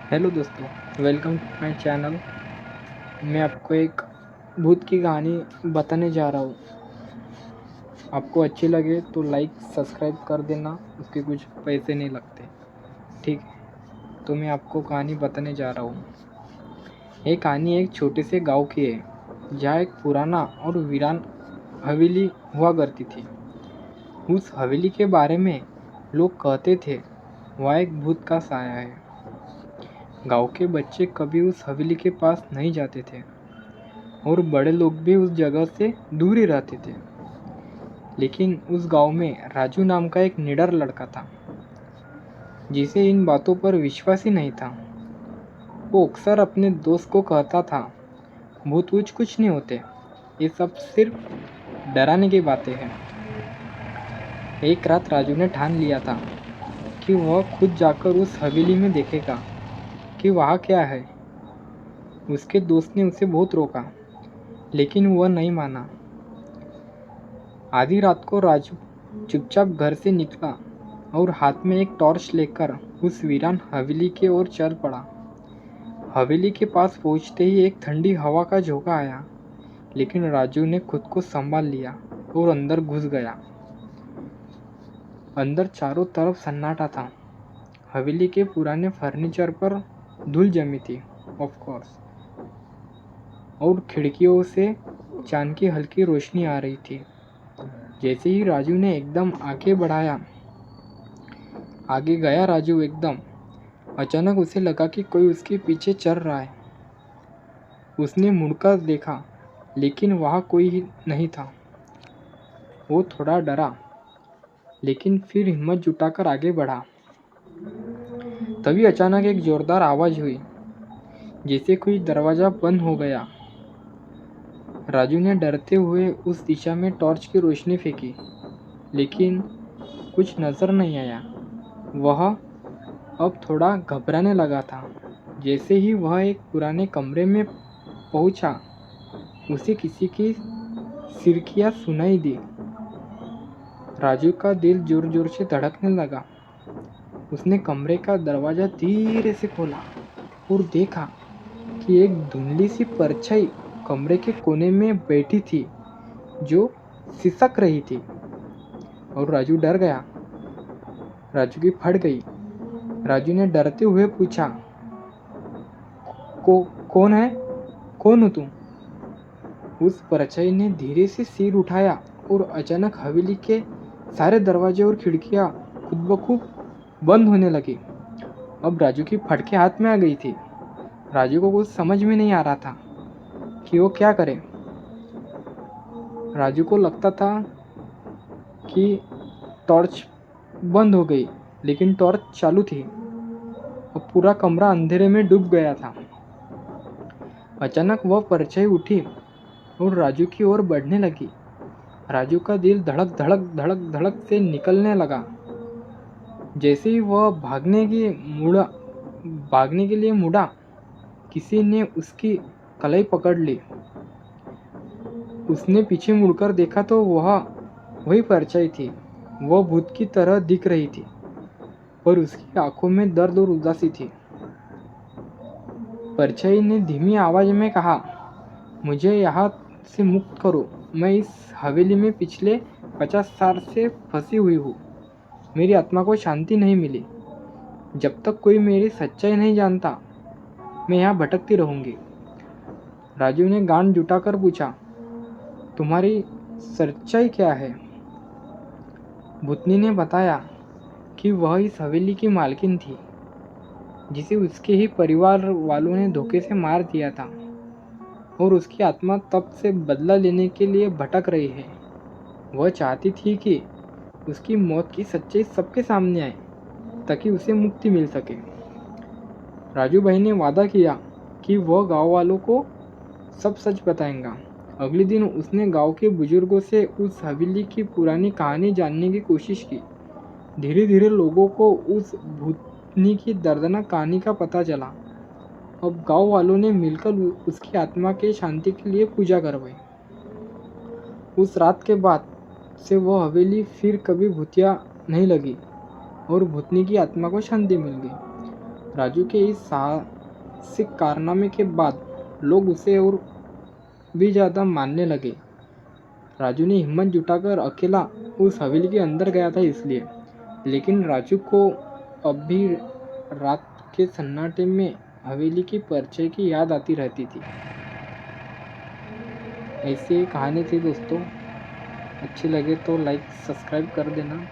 Hello दोस्तों, welcome to my channel. मैं आपको एक भूत की कहानी बताने जा रहा हूँ। आपको अच्छी लगे तो लाइक सब्सक्राइब कर देना, उसके कुछ पैसे नहीं लगते। ठीक है, तो मैं आपको कहानी बताने जा रहा हूँ। ये कहानी एक छोटे से गांव की है, जहाँ एक पुराना और वीरान हवेली हुआ करती थी। उस हवेली के बारे में लोग कहते थे वह एक भूत का साया है। गांव के बच्चे कभी उस हवेली के पास नहीं जाते थे और बड़े लोग भी उस जगह से दूर ही रहते थे। लेकिन उस गांव में राजू नाम का एक निडर लड़का था, जिसे इन बातों पर विश्वास ही नहीं था। वो अक्सर अपने दोस्त को कहता था, भूत वूत कुछ नहीं होते, ये सब सिर्फ डराने की बातें हैं। एक रात राजू ने ठान लिया था कि वह खुद जाकर उस हवेली में देखेगा कि वहाँ क्या है। उसके दोस्त ने उसे बहुत रोका, लेकिन वह नहीं माना। आधी रात को राजू चुपचाप घर से निकला और हाथ में एक टॉर्च लेकर उस वीरान हवेली की ओर चल पड़ा। हवेली के पास पहुंचते ही एक ठंडी हवा का झोंका आया, लेकिन राजू ने खुद को संभाल लिया और अंदर घुस गया। अंदर चारों तरफ सन्नाटा था। हवेली के पुराने फर्नीचर पर धूल जमी थी, ऑफ कोर्स, और खिड़कियों से चांद की हल्की रोशनी आ रही थी। जैसे ही राजू ने एकदम आगे गया राजू एकदम, अचानक उसे लगा कि कोई उसके पीछे चल रहा है। उसने मुड़कर देखा, लेकिन वहाँ कोई नहीं था। वो थोड़ा डरा, लेकिन फिर हिम्मत जुटाकर आगे बढ़ा। तभी अचानक एक जोरदार आवाज़ हुई, जैसे कोई दरवाज़ा बंद हो गया। राजू ने डरते हुए उस दिशा में टॉर्च की रोशनी फेंकी, लेकिन कुछ नज़र नहीं आया। वह अब थोड़ा घबराने लगा था। जैसे ही वह एक पुराने कमरे में पहुंचा, उसे किसी की सिरकियाँ सुनाई दी। राजू का दिल जोर जोर से धड़कने लगा। उसने कमरे का दरवाज़ा धीरे से खोला और देखा कि एक धुंधली सी परछाई कमरे के कोने में बैठी थी, जो सिसक रही थी। और राजू डर गया। राजू की फट गई। राजू ने डरते हुए पूछा, कौन है? कौन हो तुम? उस परछाई ने धीरे से सिर उठाया और अचानक हवेली के सारे दरवाजे और खिड़कियां खुद ब खुद बंद होने लगी। अब राजू की फटके हाथ में आ गई थी। राजू को कुछ समझ में नहीं आ रहा था कि वो क्या करे। राजू को लगता था कि टॉर्च बंद हो गई, लेकिन टॉर्च चालू थी। अब पूरा कमरा अंधेरे में डूब गया था। अचानक वह परछाई उठी और राजू की ओर बढ़ने लगी। राजू का दिल धड़क धड़क धड़क धड़क से निकलने लगा। जैसे ही वह भागने के लिए मुड़ा, किसी ने उसकी कलाई पकड़ ली। उसने पीछे मुड़कर देखा तो वह वही परछाई थी। वह भूत की तरह दिख रही थी, पर उसकी आंखों में दर्द और उदासी थी। परछाई ने धीमी आवाज में कहा, मुझे यहाँ से मुक्त करो। मैं इस हवेली में पिछले 50 साल से फंसी हुई हूँ। मेरी आत्मा को शांति नहीं मिली। जब तक कोई मेरी सच्चाई नहीं जानता, मैं यहाँ भटकती रहूंगी। राजू ने गांड जुटाकर पूछा, तुम्हारी सच्चाई क्या है? भूतनी ने बताया कि वह इस हवेली की मालकिन थी, जिसे उसके ही परिवार वालों ने धोखे से मार दिया था, और उसकी आत्मा तब से बदला लेने के लिए भटक रही है। वह चाहती थी कि उसकी मौत की सच्चाई सबके सामने आए, ताकि उसे मुक्ति मिल सके। राजू भाई ने वादा किया कि वह गांव वालों को सब सच बताएगा। अगले दिन उसने गांव के बुजुर्गों से उस हवेली की पुरानी कहानी जानने की कोशिश की। धीरे धीरे लोगों को उस भूतनी की दर्दनाक कहानी का पता चला। अब गांव वालों ने मिलकर उसकी आत्मा के शांति के लिए पूजा करवाई। उस रात के बाद से वह हवेली फिर कभी भूतिया नहीं लगी और भूतनी की आत्मा को शांति मिल गई। राजू के इस साहसिक कारनामे के बाद लोग उसे और भी ज़्यादा मानने लगे। राजू ने हिम्मत जुटाकर अकेला उस हवेली के अंदर गया था इसलिए, लेकिन राजू को अब भी रात के सन्नाटे में हवेली की परिचय की याद आती रहती थी। ऐसी कहानी थी दोस्तों। अच्छी लगे तो लाइक सब्सक्राइब कर देना।